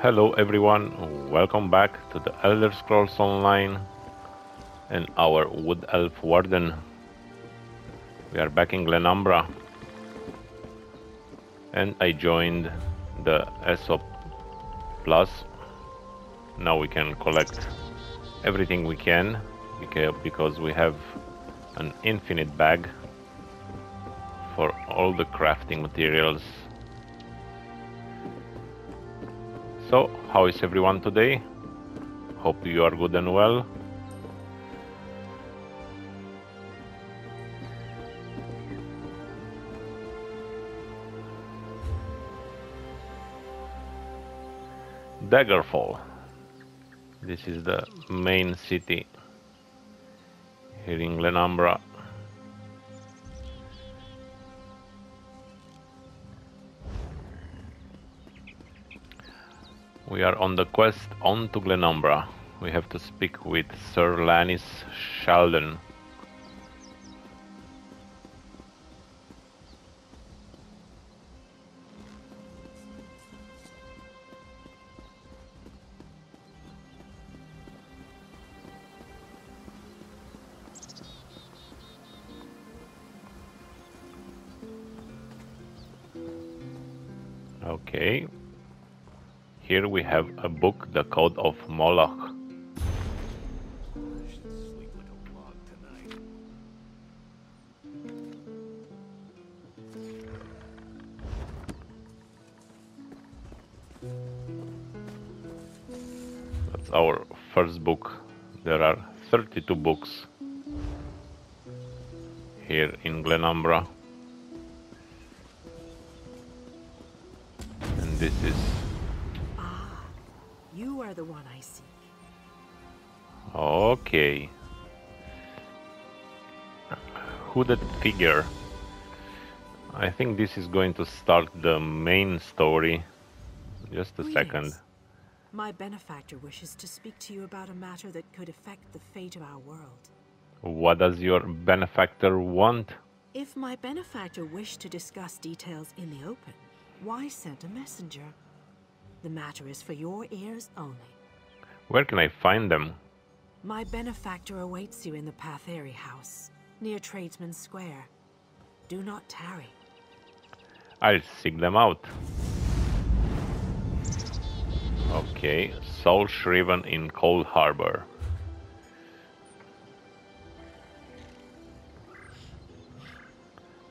Hello everyone, welcome back to the Elder Scrolls Online and our Wood Elf Warden. We are back in Glenumbra and I joined the ESOP Plus. Now we can collect everything we can because we have an infinite bag for all the crafting materials. So, how is everyone today? Hope you are good and well. Daggerfall. This is the main city here in Glenumbra. We are on the quest on to Glenumbra. We have to speak with Sir Lannis Sheldon. Okay. Here we have a book, The Code of Moloch. That's our first book. There are 32 books here in Glenumbra. And this is... You are the one I seek. Okay. Hooded figure. I think this is going to start the main story. Just a second. My benefactor wishes to speak to you about a matter that could affect the fate of our world. What does your benefactor want? If my benefactor wished to discuss details in the open, why send a messenger? The matter is for your ears only. Where can I find them? My benefactor awaits you in the Patheri house, near Tradesman Square. Do not tarry. I'll seek them out. Okay, Soul Shriven in Cold Harbor.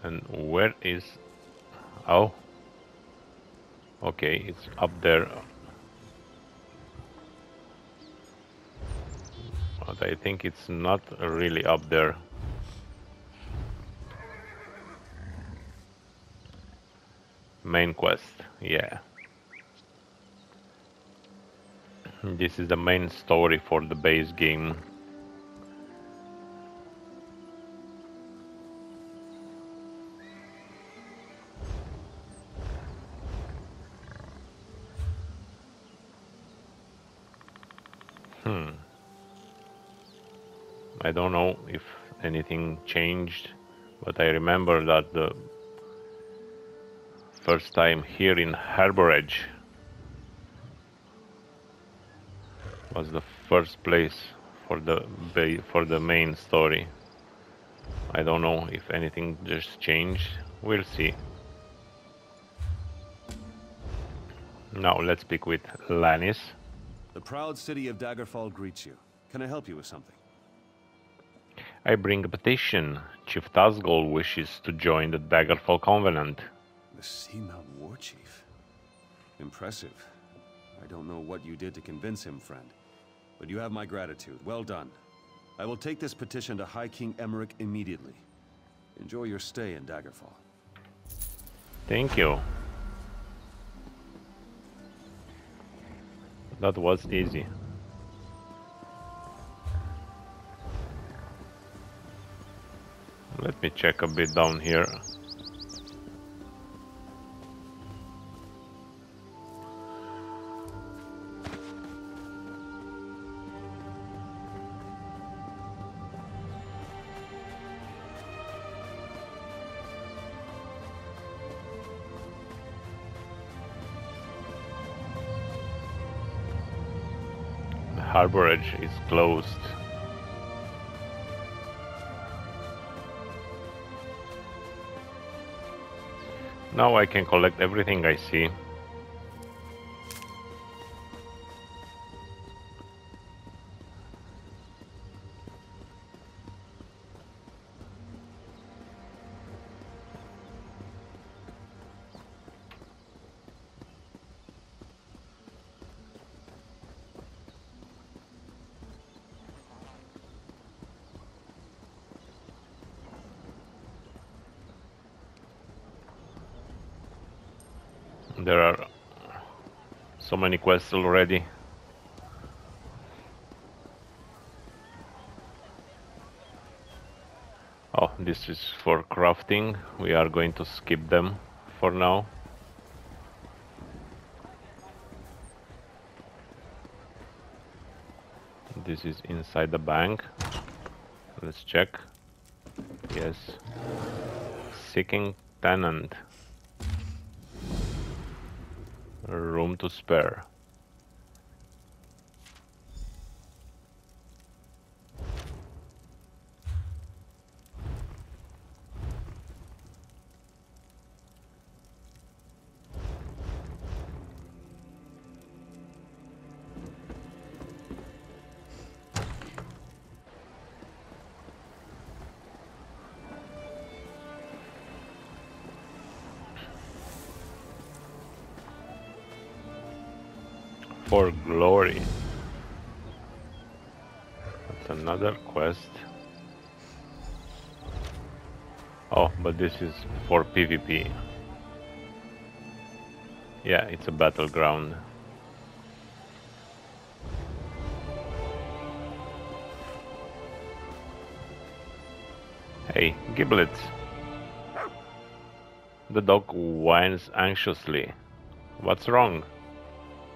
And where is... Oh. Okay, it's up there. But I think it's not really up there. Main quest, yeah. This is the main story for the base game. I don't know if anything changed, but I remember that the first time here in Harbor Edge was the first place for the main story. I don't know if anything just changed. We'll see. Now let's speak with Lannis. The proud city of Daggerfall greets you. Can I help you with something? I bring a petition. Chief Tazgol wishes to join the Daggerfall Covenant. The Seamount War Chief. Impressive. I don't know what you did to convince him, friend. But you have my gratitude. Well done. I will take this petition to High King Emmerich immediately. Enjoy your stay in Daggerfall. Thank you. That was easy. Let me check a bit down here. harborage is closed. Now I can collect everything I see. There are so many quests already. Oh, this is for crafting. We are going to skip them for now. This is inside the bank. Let's check. Yes. Seeking tenant. Room to spare. For glory. That's another quest. Oh, but this is for PvP. Yeah, it's a battleground. Hey, giblets. The dog whines anxiously. What's wrong?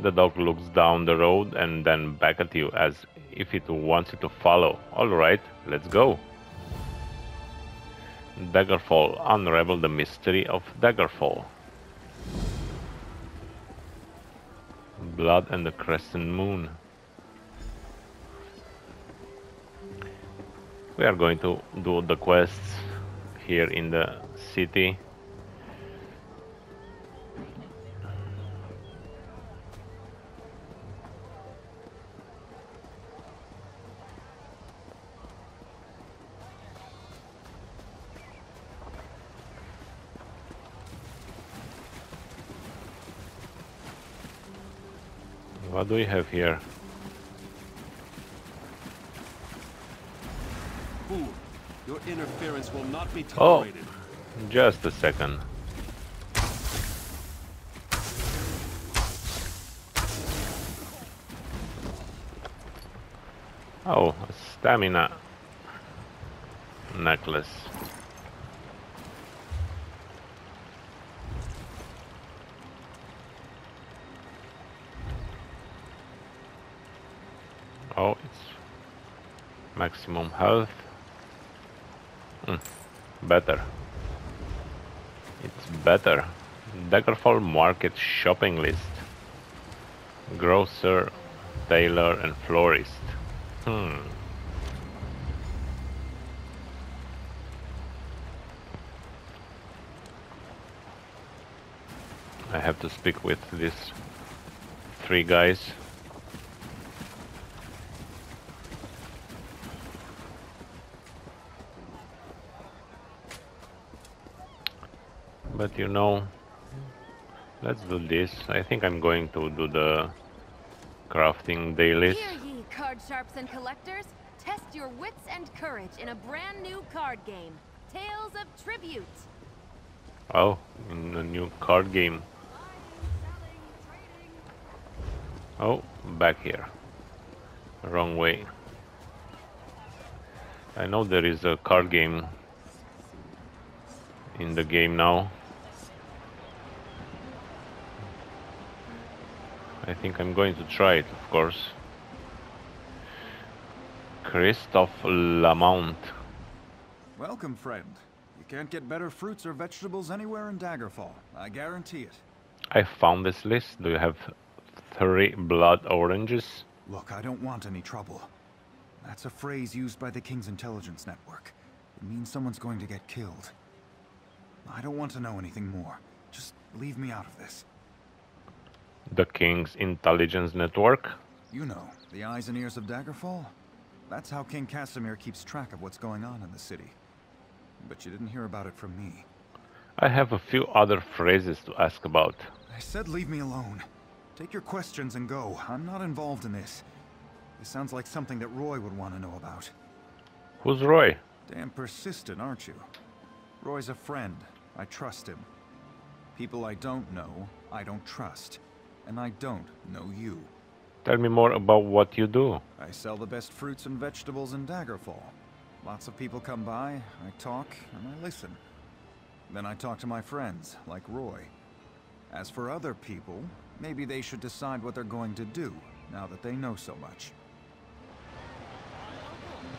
The dog looks down the road and then back at you as if it wants you to follow. Alright, let's go. Daggerfall. Unravel the mystery of Daggerfall. Blood and the Crescent Moon. We are going to do the quests here in the city. What do we have here? Fool, your interference will not be Oh, tolerated. just a second. Oh, a stamina necklace. Oh, it's maximum health. Better. It's better. Daggerfall Market shopping list. Grocer, tailor, and florist. I have to speak with these 3 guys. But you know, let's do this. I think I'm going to do the crafting dailies. Hear ye, card sharps and collectors. Test your wits and courage in a brand new card game, Tales of Tribute. Oh, in a new card game. Oh, back here. Wrong way. I know there is a card game in the game now. I think I'm going to try it, of course. Christophe Lamont. Welcome, friend. You can't get better fruits or vegetables anywhere in Daggerfall. I guarantee it. I found this list. Do you have 3 blood oranges? Look, I don't want any trouble. That's a phrase used by the King's intelligence network. It means someone's going to get killed. I don't want to know anything more. Just leave me out of this. The King's intelligence network? You know, the eyes and ears of Daggerfall? That's how King Casimir keeps track of what's going on in the city. But you didn't hear about it from me. I have a few other phrases to ask about. I said leave me alone. Take your questions and go. I'm not involved in this. This sounds like something that Roy would want to know about. Who's Roy? Damn persistent, aren't you? Roy's a friend. I trust him. People I don't know, I don't trust. And I don't know you. Tell me more about what you do. I sell the best fruits and vegetables in Daggerfall. Lots of people come by, I talk, and I listen. Then I talk to my friends, like Roy. As for other people, maybe they should decide what they're going to do, now that they know so much.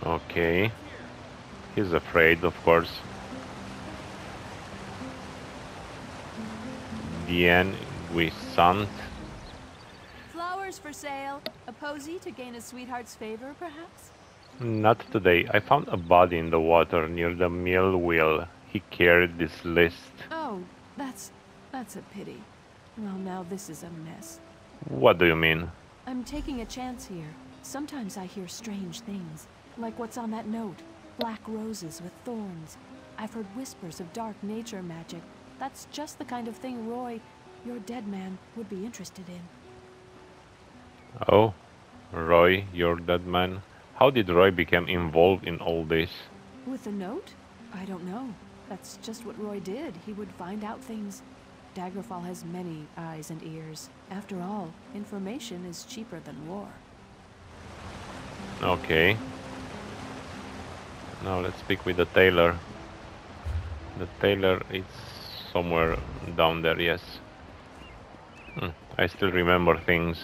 Okay. He's afraid, of course. Bien Guisant. Flowers for sale. A posy to gain a sweetheart's favor, perhaps? Not today. I found a body in the water near the mill wheel. He carried this list. Oh, that's a pity. Well, now this is a mess. What do you mean? I'm taking a chance here. Sometimes I hear strange things, like what's on that note. Black roses with thorns. I've heard whispers of dark nature magic. That's just the kind of thing Roy, your dead man, would be interested in. Oh, Roy, your dead man. How did Roy become involved in all this? With a note? I don't know. That's just what Roy did. He would find out things. Daggerfall has many eyes and ears. After all, information is cheaper than war. Okay. Now let's speak with the tailor. The tailor is somewhere down there, yes. I still remember things.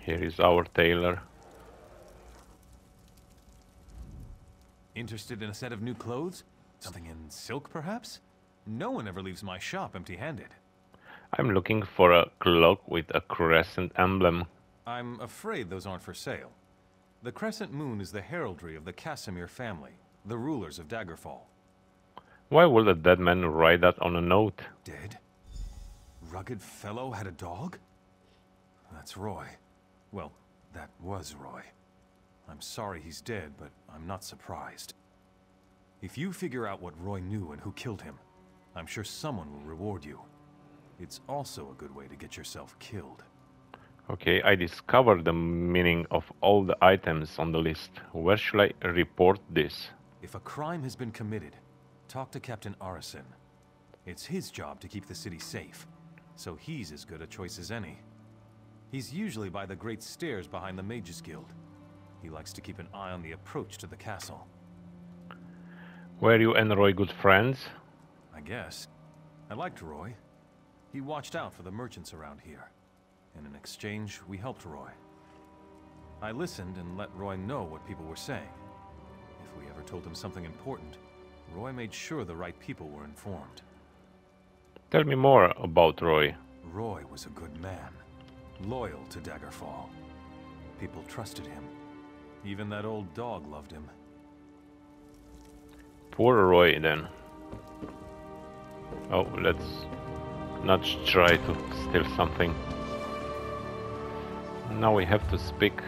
Here is our tailor. Interested in a set of new clothes? Something in silk, perhaps? No one ever leaves my shop empty-handed. I'm looking for a cloak with a crescent emblem. I'm afraid those aren't for sale. The crescent moon is the heraldry of the Casimir family, the rulers of Daggerfall. Why would a dead man write that on a note? Dead? Rugged fellow had a dog? That's Roy. Well, that was Roy. I'm sorry he's dead, but I'm not surprised. If you figure out what Roy knew and who killed him, I'm sure someone will reward you. It's also a good way to get yourself killed. Okay, I discovered the meaning of all the items on the list. Where should I report this? If a crime has been committed, talk to Captain Arison. It's his job to keep the city safe, so he's as good a choice as any. He's usually by the great stairs behind the Mages Guild. He likes to keep an eye on the approach to the castle. Were you and Roy good friends? I guess. I liked Roy. He watched out for the merchants around here. And in exchange, we helped Roy. I listened and let Roy know what people were saying. If we ever told him something important, Roy made sure the right people were informed. Tell me more about Roy. Roy was a good man, loyal to Daggerfall. People trusted him. Even that old dog loved him. Poor Roy, then. Oh, let's not try to steal something. Now we have to speak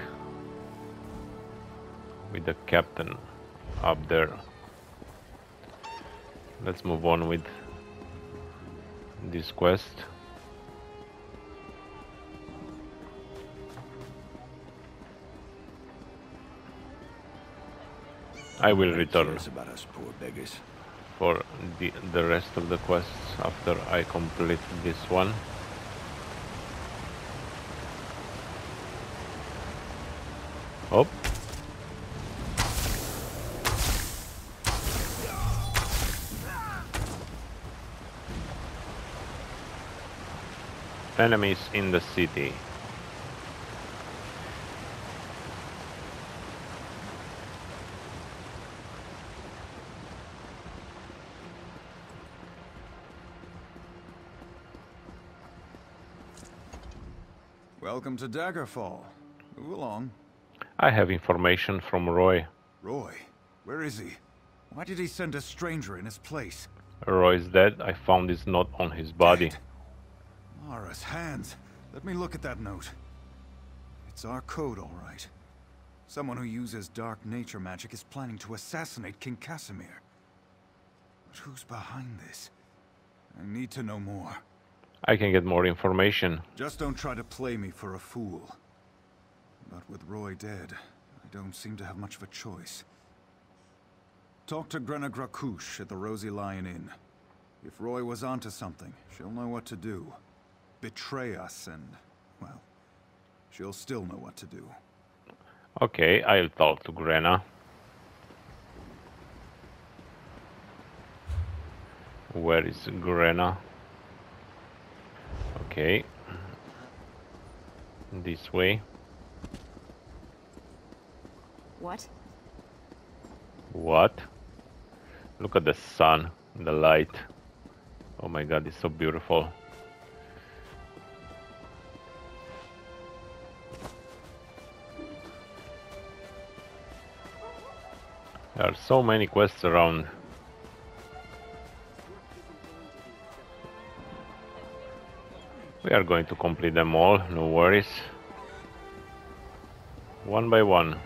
with the captain up there. Let's move on with this quest. I will return about us poor beggars. for the rest of the quests after I complete this one. Oh. Enemies in the city. Welcome to Daggerfall. Move along. I have information from Roy. Roy? Where is he? Why did he send a stranger in his place? Roy is dead. I found his note on his body. Dead. Mara's hands. Let me look at that note. It's our code, all right. Someone who uses dark nature magic is planning to assassinate King Casimir. But who's behind this? I need to know more. I can get more information. Just don't try to play me for a fool. But with Roy dead, I don't seem to have much of a choice. Talk to Grenna Grakush at the Rosy Lion Inn. If Roy was onto something, she'll know what to do. Betray us and, well, she'll still know what to do. Okay, I'll talk to Grenna. Where is Grenna? Okay. This way. What? What? Look at the sun, the light. Oh my god, it's so beautiful. There are so many quests around. We are going to complete them all, no worries. One by one.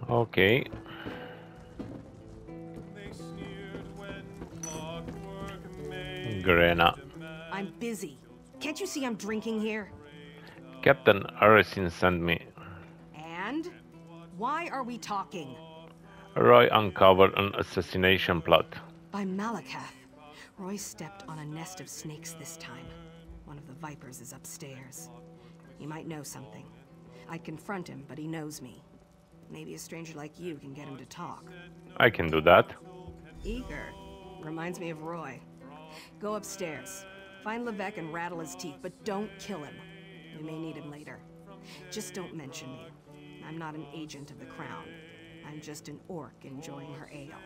Okay. Grenna. I'm busy. Can't you see I'm drinking here? Captain Arisin sent me. And? Why are we talking? Roy uncovered an assassination plot. By Malakath. Roy stepped on a nest of snakes this time. One of the vipers is upstairs. He might know something. I'd confront him, but he knows me. Maybe a stranger like you can get him to talk. I can do that. Eager. Reminds me of Roy. Go upstairs. Find Levesque and rattle his teeth, but don't kill him. We may need him later. Just don't mention me. I'm not an agent of the Crown. I'm just an orc enjoying her ale.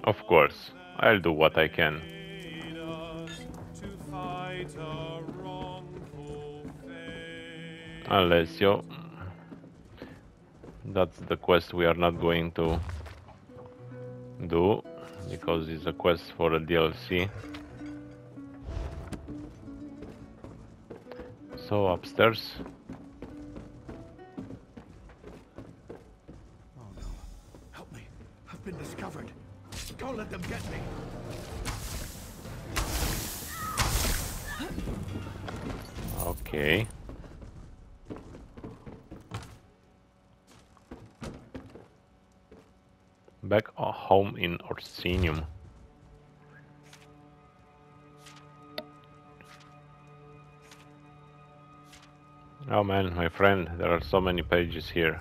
Of course. I'll do what I can. Alessio. That's the quest we are not going to do, because it's a quest for a DLC. So upstairs. Oh no. Help me. I've been discovered. Don't let them get me. Okay. Back home in Orsinium. Oh man, my friend, there are so many pages here.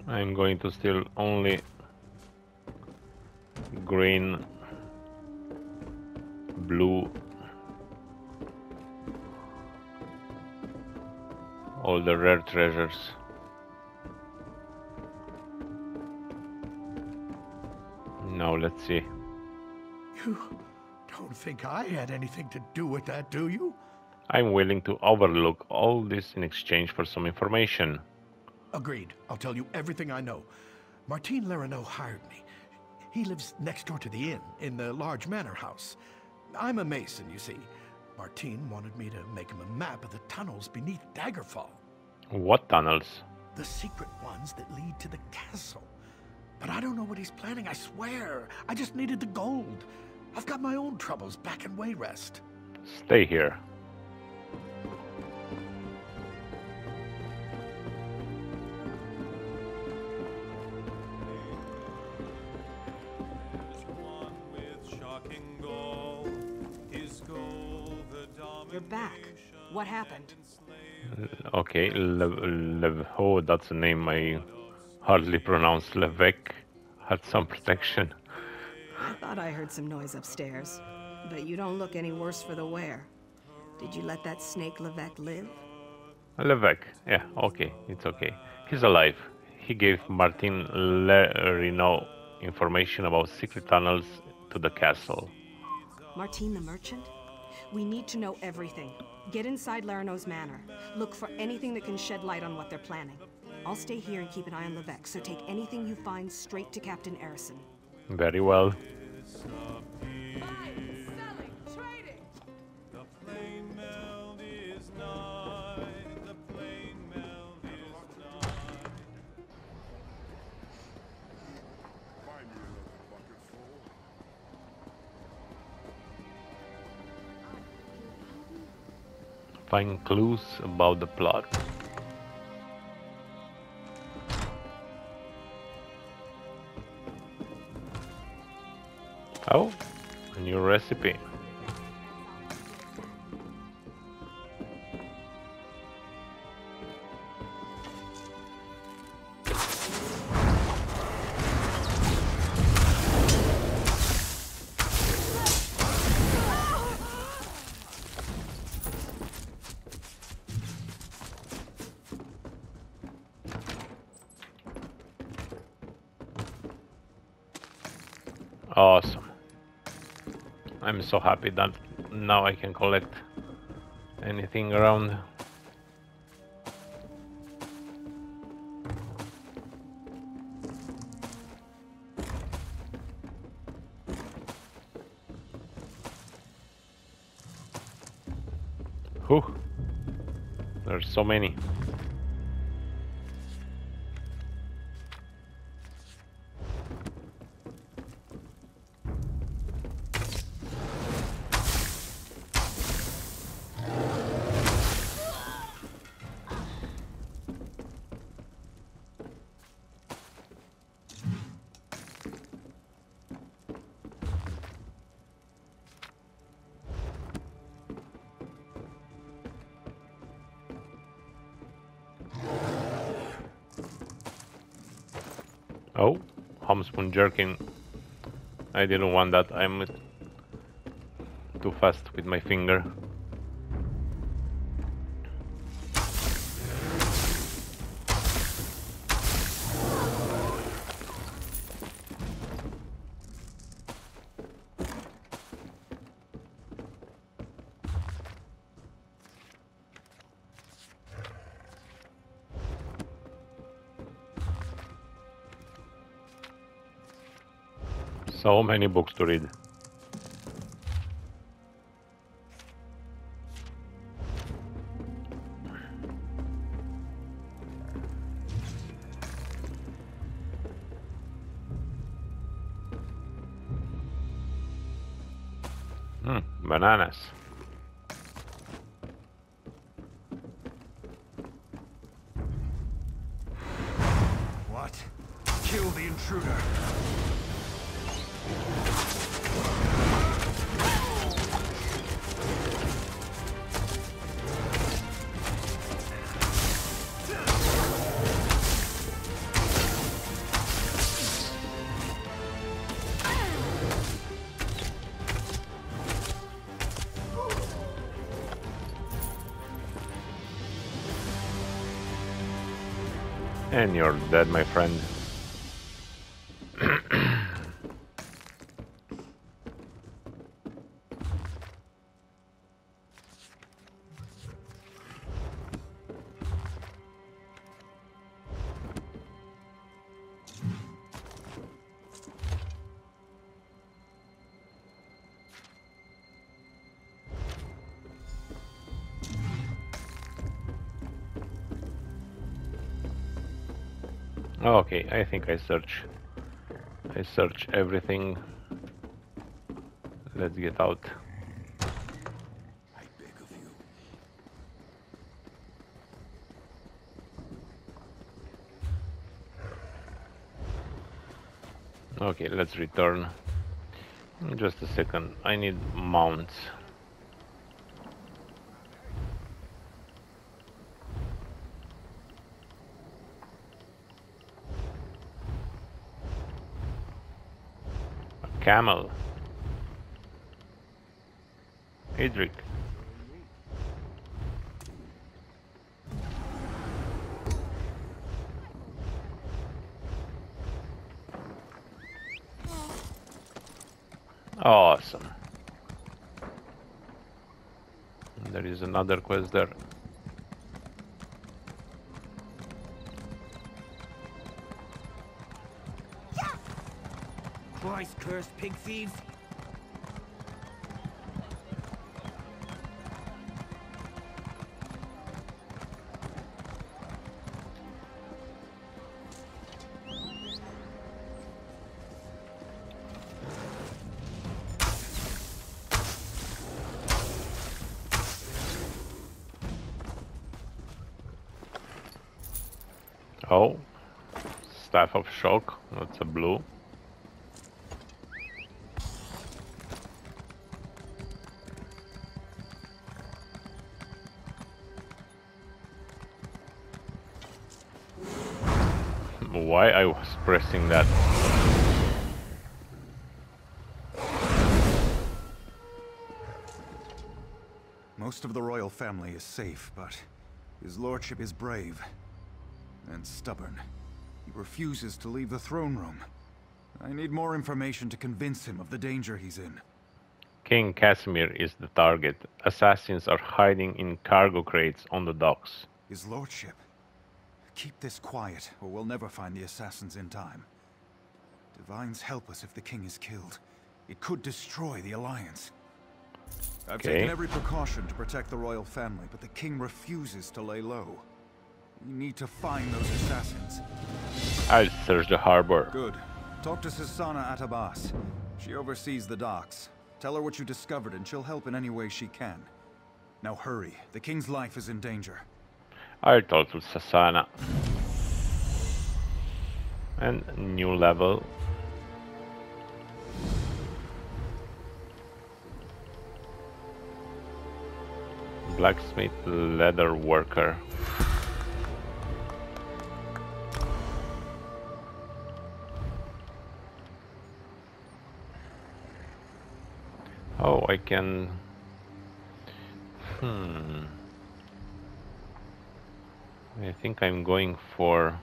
I'm going to steal only green, blue, all the rare treasures. Now let's see. You don't think I had anything to do with that, do you? I'm willing to overlook all this in exchange for some information. Agreed. I'll tell you everything I know. Martin Lerino hired me. He lives next door to the inn, in the large manor house. I'm a mason, you see. Martin wanted me to make him a map of the tunnels beneath Daggerfall. What tunnels? The secret ones that lead to the castle. But I don't know what he's planning, I swear. I just needed the gold. I've got my own troubles back in Wayrest. Stay here. You're back. What happened? Okay, oh, that's a name I hardly pronounce. Levesque had some protection. I thought I heard some noise upstairs. But you don't look any worse for the wear. Did you let that snake Levesque live? Levesque, yeah, okay, it's okay. He's alive. He gave Martin Lerino information about secret tunnels to the castle. Martin the merchant? We need to know everything. Get inside Lerino's manor. Look for anything that can shed light on what they're planning. I'll stay here and keep an eye on Levesque, so take anything you find straight to Captain Erison. Very well. Find clues about the plot. Oh, a new recipe. Awesome. I'm so happy that now I can collect anything around. Whew. There's so many. Oh, homespun jerking. I didn't want that. I'm too fast with my finger. So many books to read. Bananas. What? Kill the intruder. And you're dead, my friend. Okay, I think I search everything. Let's get out. I beg of you. Okay, let's return. Just a second, I need mounts. A camel. Idric. Awesome. There is another quest there. Christ cursed pig thieves! Oh, Staff of Shock. That's a blue. Why I was pressing that? Most of the royal family is safe, but his lordship is brave and stubborn. He refuses to leave the throne room. I need more information to convince him of the danger he's in. King Casimir is the target. Assassins are hiding in cargo crates on the docks. His lordship. Keep this quiet, or we'll never find the assassins in time. Divines help us if the king is killed. It could destroy the Alliance. I've taken every precaution to protect the royal family, but the king refuses to lay low. We need to find those assassins. I'll search the harbor. Good. Talk to Sasana Atabas. She oversees the docks. Tell her what you discovered and she'll help in any way she can. Now hurry. The king's life is in danger. I'll talk to Sasana. And new level. Blacksmith leather worker. Oh, I can... I think I'm going for...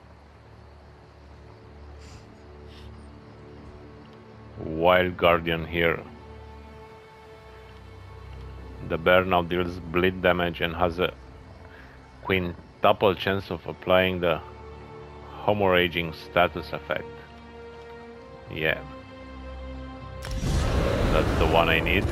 Wild Guardian here. The bear now deals bleed damage and has a quintuple chance of applying the hemorrhaging status effect. Yeah. That's the one I need.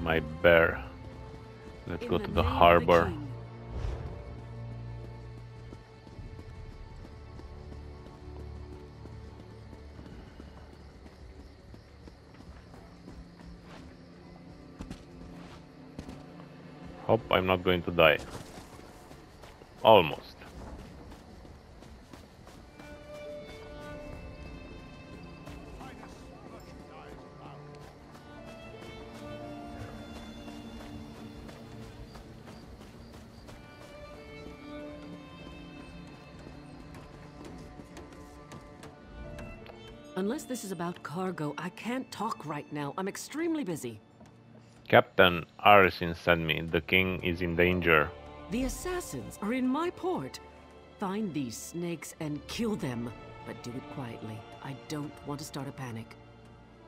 My bear. Let's go to the harbor. Hope I'm not going to die. Almost. Unless this is about cargo, I can't talk right now. I'm extremely busy. Captain Arsin sent me. The king is in danger. The assassins are in my port. Find these snakes and kill them. But do it quietly. I don't want to start a panic.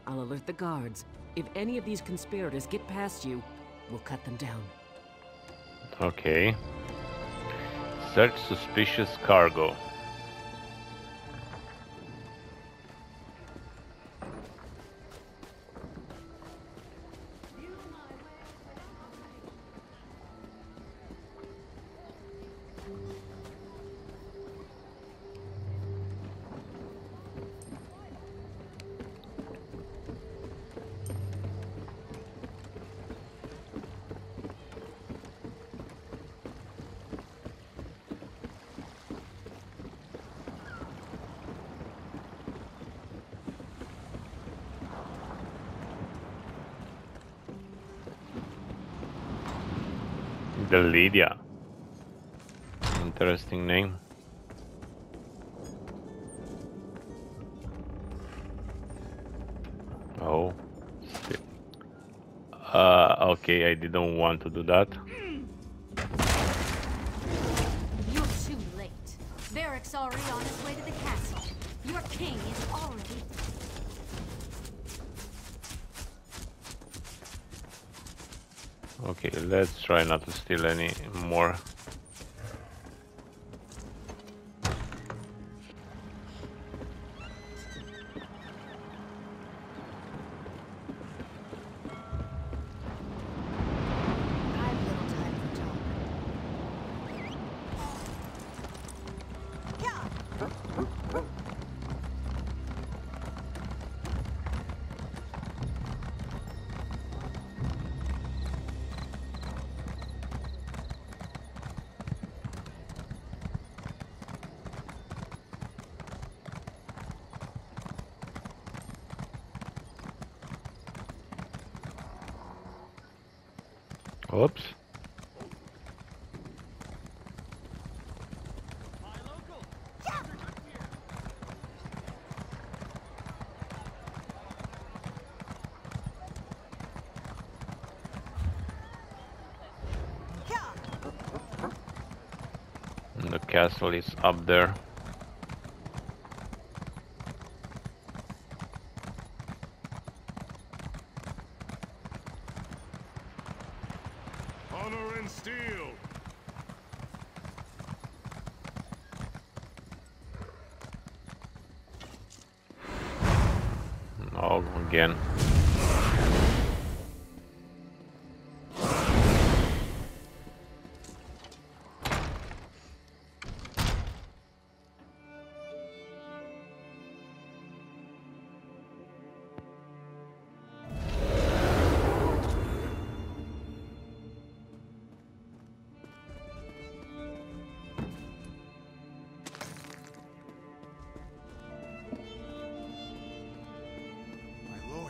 I'll alert the guards. If any of these conspirators get past you, we'll cut them down. Okay. Search suspicious cargo. The Lydia. Interesting name. Oh. Okay, I didn't want to do that. You're too late. Varric's already on his way to the castle. Your king is already... Okay, let's try not to steal any more. I've little time for talk. Oops. And the castle is up there. Honor and steel. Oh, again.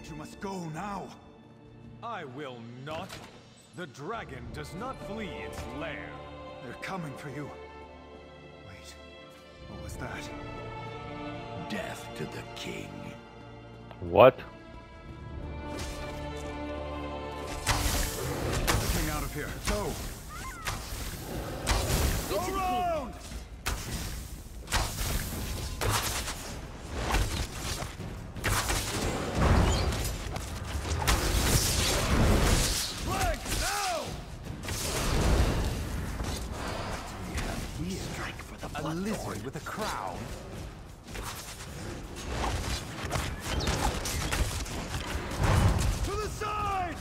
You must go now. I will not. The dragon does not flee its lair. They're coming for you. Wait, what was that? Death to the king. What? Get the king out of here. Go. Go around! A lizard with a crown? To the side!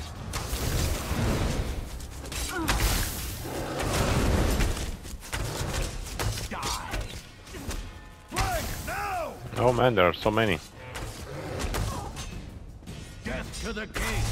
Die. Flank now! Oh man, there are so many. Death to the king.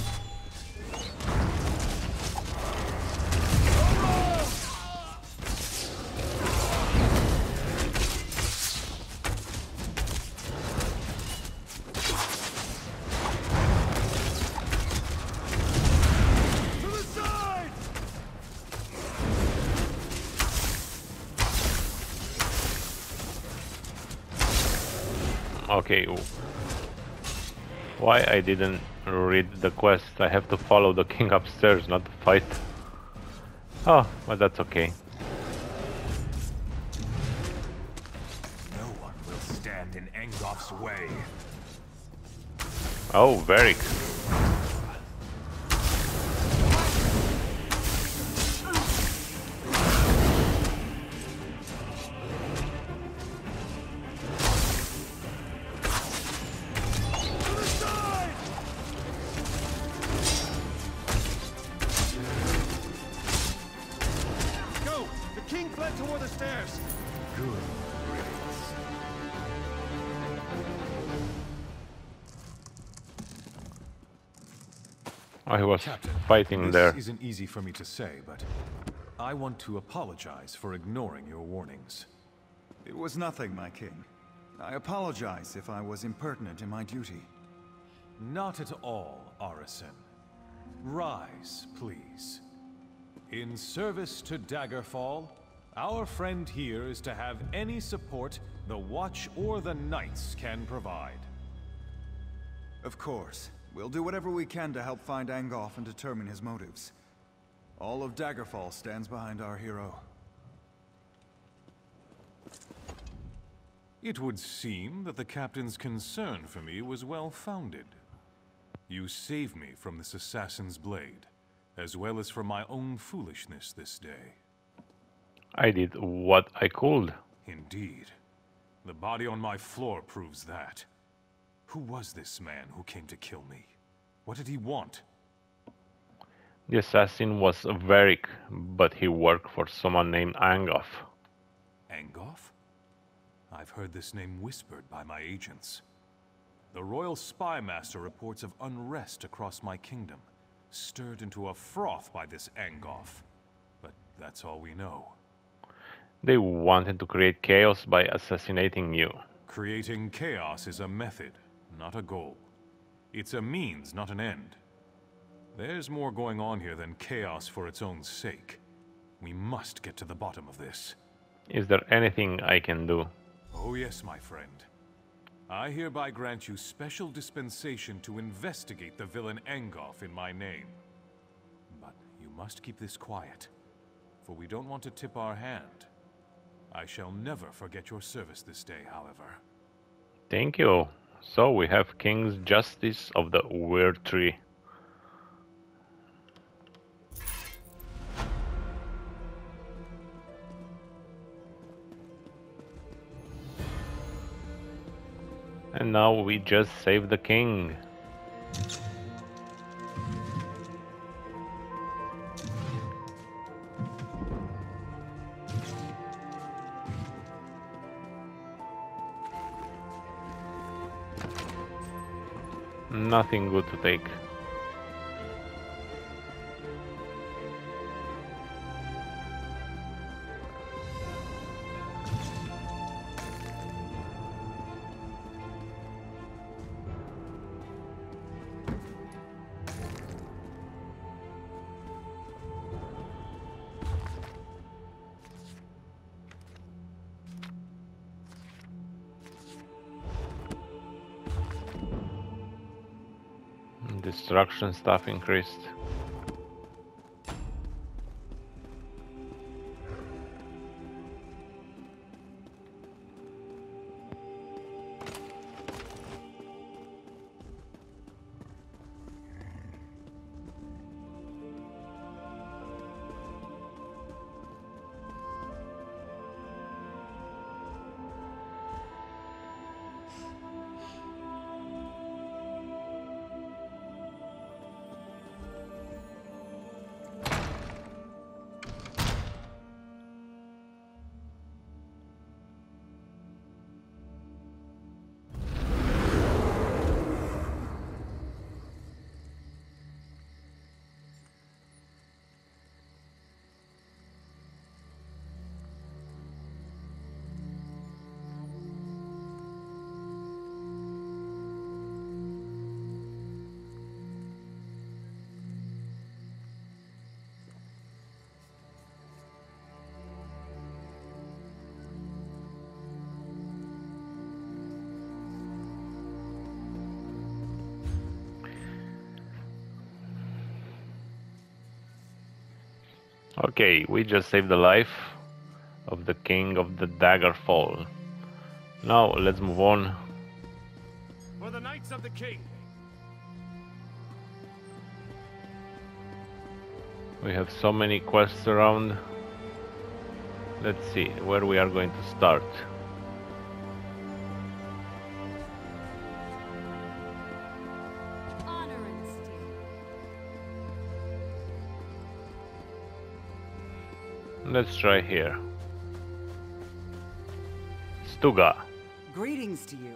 Okay, Why I didn't read the quest? I have to follow the king upstairs, not fight. Oh, but that's okay. No one will stand in Engolf's way. Oh, Varric. I was Captain, fighting there. This isn't easy for me to say, but I want to apologize for ignoring your warnings. It was nothing, my king. I apologize if I was impertinent in my duty. Not at all, Arisen. Rise, please. In service to Daggerfall, our friend here is to have any support the Watch or the Knights can provide. Of course. We'll do whatever we can to help find Angolf and determine his motives. All of Daggerfall stands behind our hero. It would seem that the captain's concern for me was well-founded. You saved me from this assassin's blade, as well as from my own foolishness this day. I did what I could. Indeed. The body on my floor proves that. Who was this man who came to kill me? What did he want? The assassin was Varric, but he worked for someone named Angolf. Angolf? I've heard this name whispered by my agents. The Royal Spy Master reports of unrest across my kingdom, stirred into a froth by this Angolf. But that's all we know. They wanted to create chaos by assassinating you. Creating chaos is a method, not a goal. It's a means, not an end. There's more going on here than chaos for its own sake. We must get to the bottom of this. Is there anything I can do? Oh yes, my friend. I hereby grant you special dispensation to investigate the villain Angolf in my name. But you must keep this quiet, for we don't want to tip our hand. I shall never forget your service this day, however. Thank you. So we have King's Justice of the Weird Tree. And now we just save the king. Nothing good to take. Destruction stuff increased. Okay, we just saved the life of the king of the Daggerfall. Now let's move on. For the Knights of the King. We have so many quests around. Let's see where we are going to start. Honor and steel. Let's try here. Stuga. Greetings to you.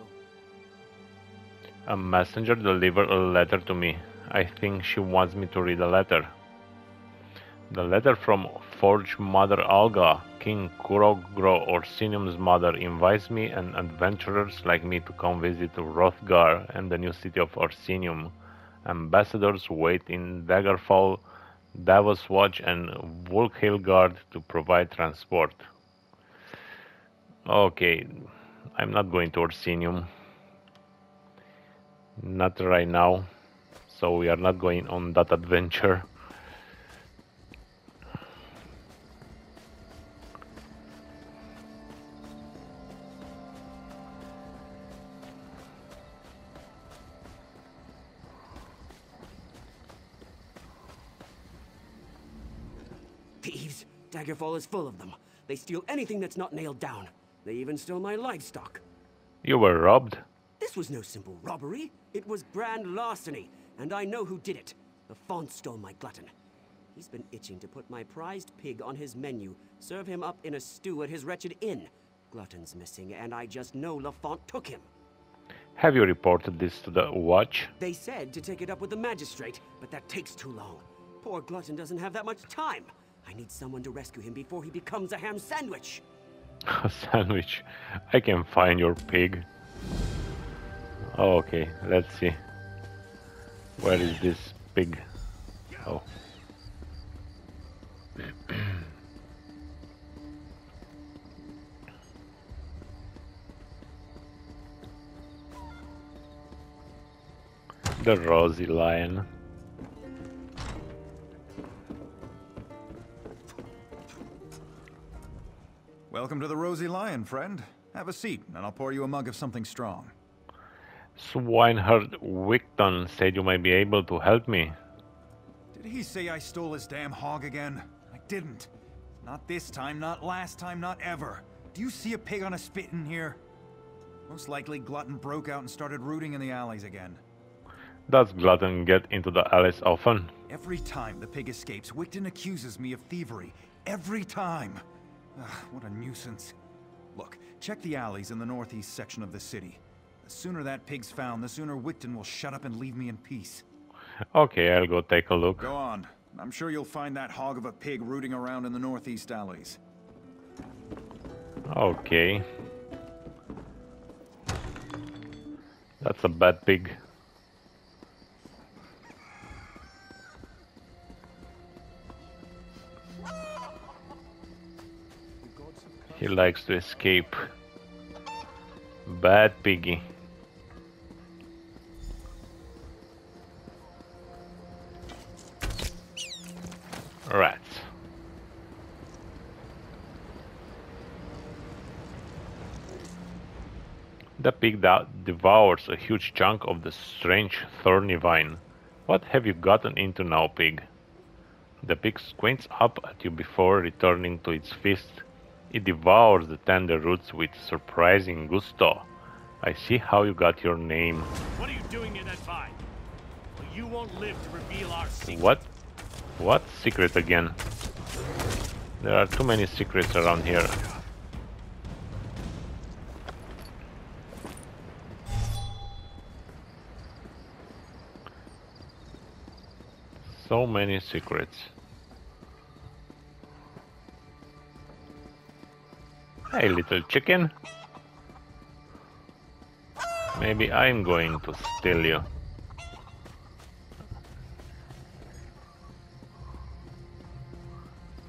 A messenger delivered a letter to me. I think she wants me to read a letter. The letter from Forge Mother Alga, King Kurogro Orsinium's mother, invites me and adventurers like me to come visit Hrothgar and the new city of Orsinium. Ambassadors wait in Daggerfall, Davos Watch and Vulkhilgard to provide transport. Okay, I'm not going to Orsinium. Not right now. So we are not going on that adventure. Thieves! Daggerfall is full of them. They steal anything that's not nailed down. They even stole my livestock. You were robbed? This was no simple robbery. It was grand larceny, and I know who did it. The Font stole my glutton. He's been itching to put my prized pig on his menu, serve him up in a stew at his wretched inn. Glutton's missing, and I just know LaFont took him. Have you reported this to the Watch? They said to take it up with the magistrate, but that takes too long. Poor Glutton doesn't have that much time. I need someone to rescue him before he becomes a ham sandwich. A sandwich. I can find your pig. Oh, okay, let's see. Where is this pig? Oh. The Rosy Lion. Welcome to the Rosy Lion, friend. Have a seat, and I'll pour you a mug of something strong. Swineherd Wicton said you might be able to help me. Did he say I stole his damn hog again? I didn't. Not this time, not last time, not ever. Do you see a pig on a spit in here? Most likely Glutton broke out and started rooting in the alleys again. Does Glutton get into the alleys often? Every time the pig escapes, Wicton accuses me of thievery. Every time. Ugh, what a nuisance. Look, check the alleys in the northeast section of the city. The sooner that pig's found, the sooner Wicton will shut up and leave me in peace. Okay, I'll go take a look. Go on. I'm sure you'll find that hog of a pig rooting around in the northeast alleys. Okay. That's a bad pig. He likes to escape. Bad piggy. Rats. The pig devours a huge chunk of the strange thorny vine. What have you gotten into now, pig? The pig squints up at you before returning to its feast. It devours the tender roots with surprising gusto. I see how you got your name. What are you doing near that vine? Well, you won't live to reveal our secret. What? What secret again? There are too many secrets around here. So many secrets. Hey, little chicken. Maybe I'm going to steal you.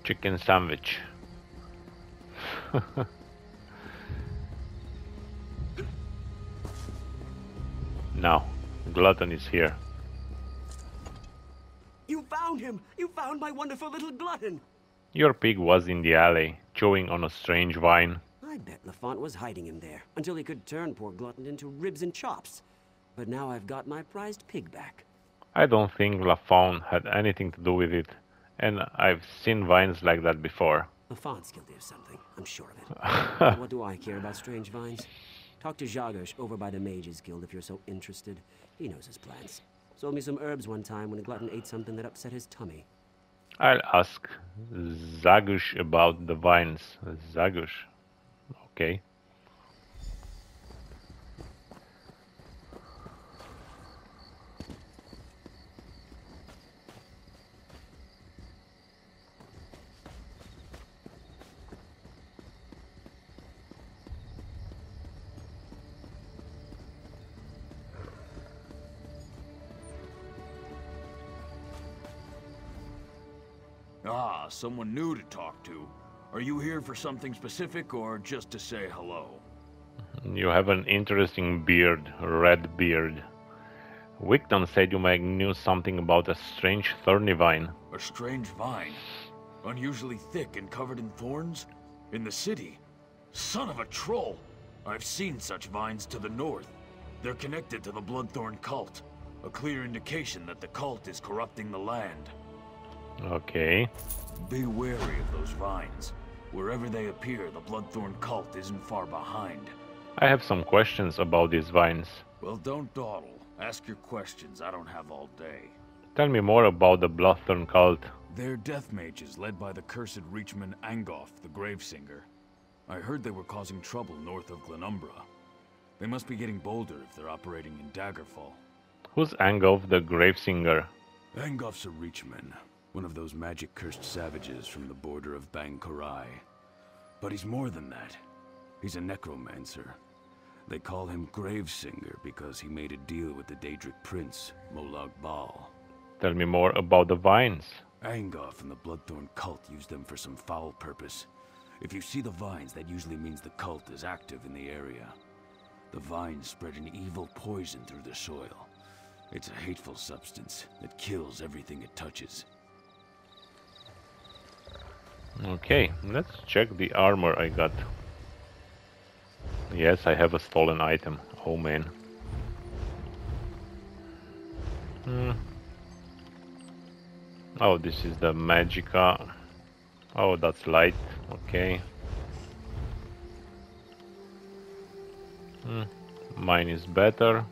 Chicken sandwich. Now, Glutton is here. You found him! You found my wonderful little Glutton! Your pig was in the alley, chewing on a strange vine. I bet Lafont was hiding him there, until he could turn poor Glutton into ribs and chops. But now I've got my prized pig back. I don't think Lafont had anything to do with it, and I've seen vines like that before. Lafont's guilty of something, I'm sure of it. But what do I care about strange vines? Talk to Jagosh over by the Mages Guild if you're so interested. He knows his plans. Sold me some herbs one time when Glutton ate something that upset his tummy. I'll ask Zagush about the vines. Zagush. Okay. Ah, someone new to talk to. Are you here for something specific or just to say hello? You have an interesting beard, red beard. Wigton said you may knew something about a strange thorny vine. A strange vine? Unusually thick and covered in thorns? In the city? Son of a troll! I've seen such vines to the north. They're connected to the Bloodthorn cult. A clear indication that the cult is corrupting the land. Okay. Be wary of those vines. Wherever they appear, the Bloodthorn cult isn't far behind. I have some questions about these vines. Well, don't dawdle. Ask your questions. I don't have all day. Tell me more about the Bloodthorn cult. They're death mages led by the cursed Reachman Angoff, the Gravesinger. I heard they were causing trouble north of Glenumbra. They must be getting bolder if they're operating in Daggerfall. Who's Angoff the Gravesinger? Angoff's a Reachman. One of those magic-cursed savages from the border of Bang-Korai. But he's more than that. He's a necromancer. They call him Gravesinger because he made a deal with the Daedric prince, Molag Bal. Tell me more about the vines. Angoff and the Bloodthorn cult used them for some foul purpose. If you see the vines, that usually means the cult is active in the area. The vines spread an evil poison through the soil. It's a hateful substance that kills everything it touches. Okay, let's check the armor I got. Yes, I have a stolen item. Oh man. Oh, this is the Magica. Oh, that's light. Okay. Mine is better.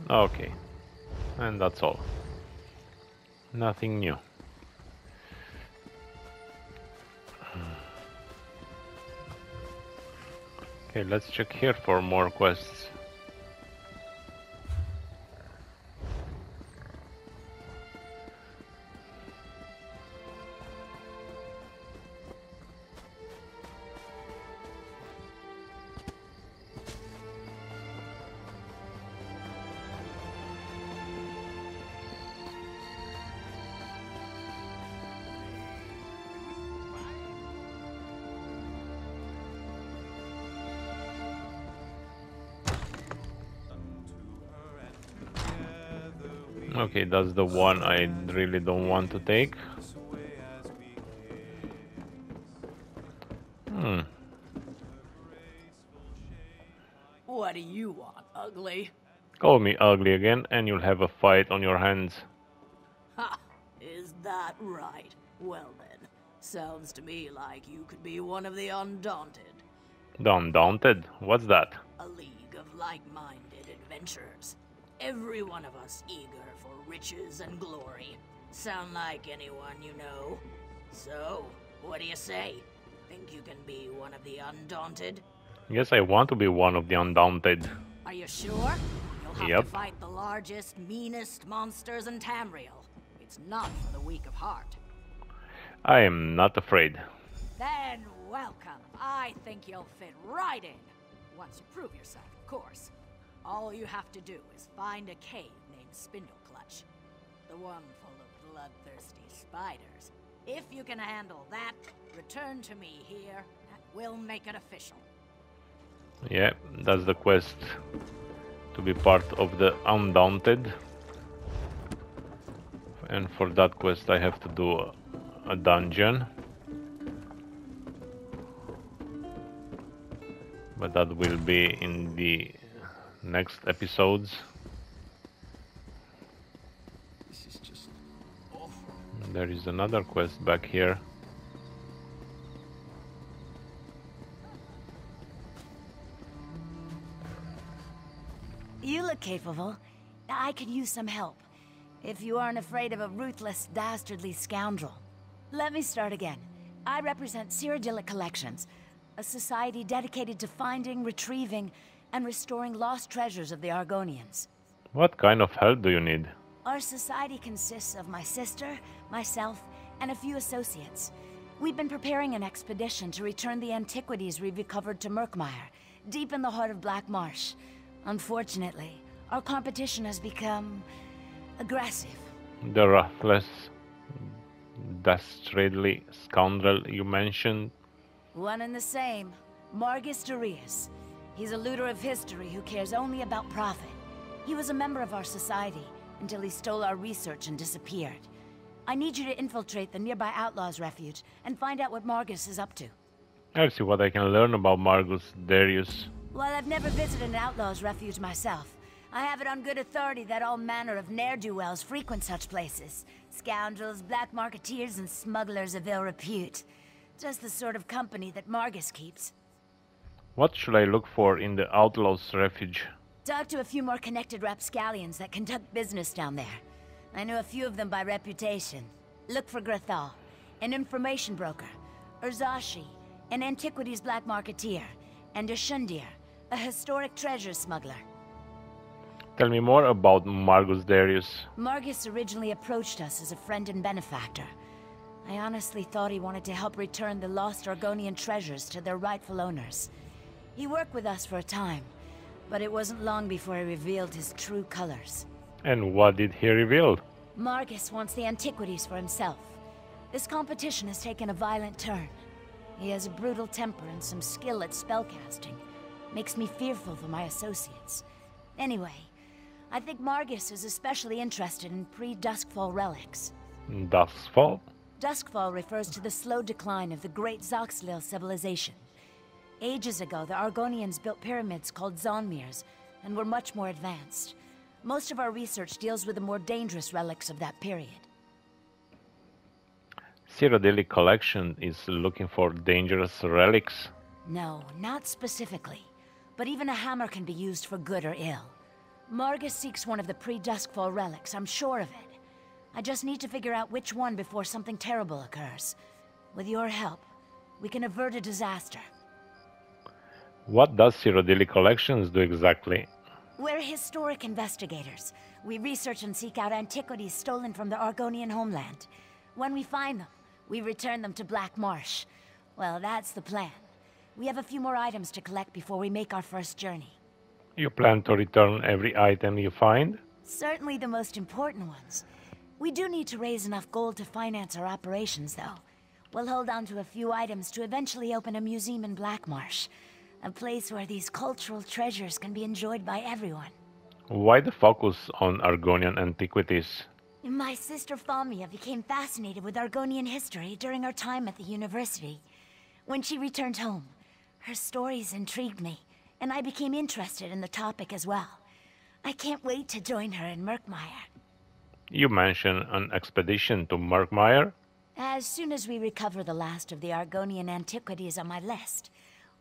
Okay. And that's all. Nothing new. Okay, let's check here for more quests. Okay, that's the one I really don't want to take. What do you want, ugly? Call me ugly again and you'll have a fight on your hands. Ha! Is that right? Well then, sounds to me like you could be one of the Undaunted. The Undaunted? What's that? A league of like-minded adventurers. Every one of us eager for riches and glory. Sound like anyone you know? So, what do you say? Think you can be one of the Undaunted? Yes, I want to be one of the Undaunted. Are you sure? You'll have Yep. to fight the largest, meanest monsters in Tamriel. It's not for the weak of heart. I am not afraid. Then welcome. I think you'll fit right in. Once you prove yourself, of course. All you have to do is find a cave named Spindleclutch. The one full of bloodthirsty spiders. If you can handle that, return to me here, and we'll make it official. Yeah, that's the quest. To be part of the Undaunted. And for that quest I have to do a dungeon. But that will be in the next episodes. This is just awful. There is another quest back here. You look capable. I could use some help. If you aren't afraid of a ruthless, dastardly scoundrel. Let me start again. I represent Cyrodiilic Collections, a society dedicated to finding, retrieving, and restoring lost treasures of the Argonians. What kind of help do you need? Our society consists of my sister, myself, and a few associates. We've been preparing an expedition to return the antiquities we've recovered to Murkmire, deep in the heart of Black Marsh. Unfortunately, our competition has become aggressive. The ruthless, dastardly scoundrel you mentioned? One and the same. Margus Darius. He's a looter of history who cares only about profit. He was a member of our society until he stole our research and disappeared. I need you to infiltrate the nearby Outlaws' refuge and find out what Margus is up to. I'll see what I can learn about Margus Darius. While I've never visited an Outlaws' refuge myself, I have it on good authority that all manner of ne'er-do-wells frequent such places. Scoundrels, black marketeers, and smugglers of ill repute. Just the sort of company that Margus keeps. What should I look for in the Outlaws' refuge? Talk to a few more connected rapscallions that conduct business down there. I know a few of them by reputation. Look for Grathal, an information broker, Urzashi, an antiquities black marketeer, and Ashundir, a historic treasure smuggler. Tell me more about Margus Darius. Margus originally approached us as a friend and benefactor. I honestly thought he wanted to help return the lost Argonian treasures to their rightful owners. He worked with us for a time, but it wasn't long before he revealed his true colors. And what did he reveal? Margus wants the antiquities for himself. This competition has taken a violent turn. He has a brutal temper and some skill at spellcasting. Makes me fearful for my associates. Anyway, I think Margus is especially interested in pre-Duskfall relics. Duskfall? Duskfall refers to the slow decline of the great Zoxlil civilization. Ages ago, the Argonians built pyramids called Zonmirs, and were much more advanced. Most of our research deals with the more dangerous relics of that period. Cyrodiilic Collection is looking for dangerous relics? No, not specifically. But even a hammer can be used for good or ill. Margus seeks one of the pre-Duskfall relics, I'm sure of it. I just need to figure out which one before something terrible occurs. With your help, we can avert a disaster. What does Cyrodiilic Collections do exactly? We're historic investigators. We research and seek out antiquities stolen from the Argonian homeland. When we find them, we return them to Black Marsh. Well, that's the plan. We have a few more items to collect before we make our first journey. You plan to return every item you find? Certainly the most important ones. We do need to raise enough gold to finance our operations, though. We'll hold on to a few items to eventually open a museum in Black Marsh. A place where these cultural treasures can be enjoyed by everyone. Why the focus on Argonian antiquities? My sister Famia became fascinated with Argonian history during our time at the university. When she returned home, her stories intrigued me, and I became interested in the topic as well. I can't wait to join her in Murkmire. You mentioned an expedition to Murkmire? As soon as we recover the last of the Argonian antiquities on my list,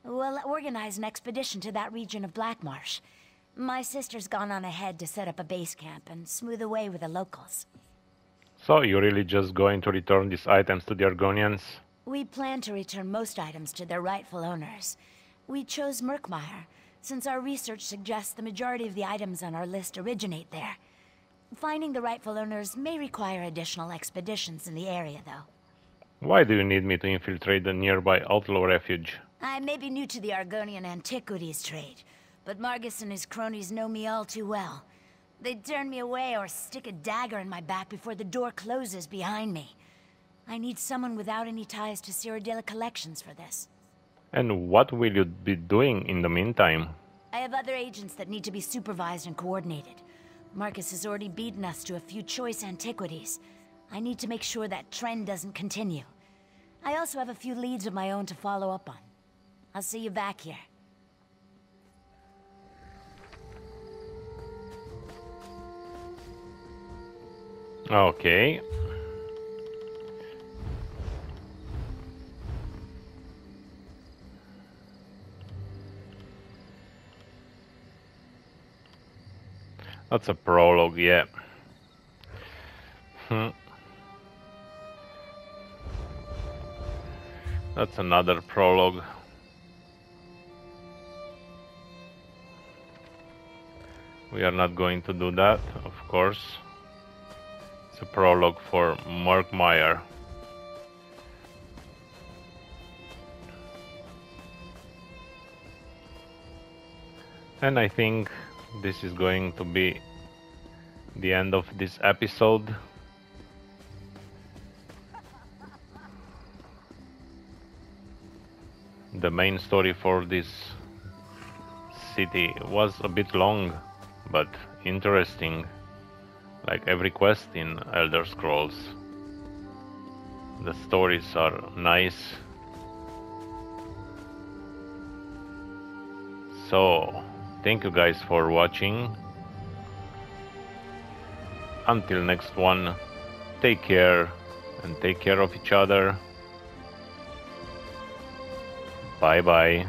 we'll organize an expedition to that region of Black Marsh. My sister's gone on ahead to set up a base camp and smooth the way with the locals. So you're really just going to return these items to the Argonians? We plan to return most items to their rightful owners. We chose Murkmire, since our research suggests the majority of the items on our list originate there. Finding the rightful owners may require additional expeditions in the area, though. Why do you need me to infiltrate the nearby outlaw refuge? I may be new to the Argonian antiquities trade, but Margus and his cronies know me all too well. They'd turn me away or stick a dagger in my back before the door closes behind me. I need someone without any ties to Cyrodiilic Collections for this. And what will you be doing in the meantime? I have other agents that need to be supervised and coordinated. Marcus has already beaten us to a few choice antiquities. I need to make sure that trend doesn't continue. I also have a few leads of my own to follow up on. I'll see you back here. Okay. That's a prologue, yeah. That's another prologue. We are not going to do that, of course. It's a prologue for Murkmire. And I think this is going to be the end of this episode. The main story for this city was a bit long, but interesting, like every quest in Elder Scrolls. The stories are nice. So, thank you guys for watching. Until next one, take care and take care of each other. Bye bye.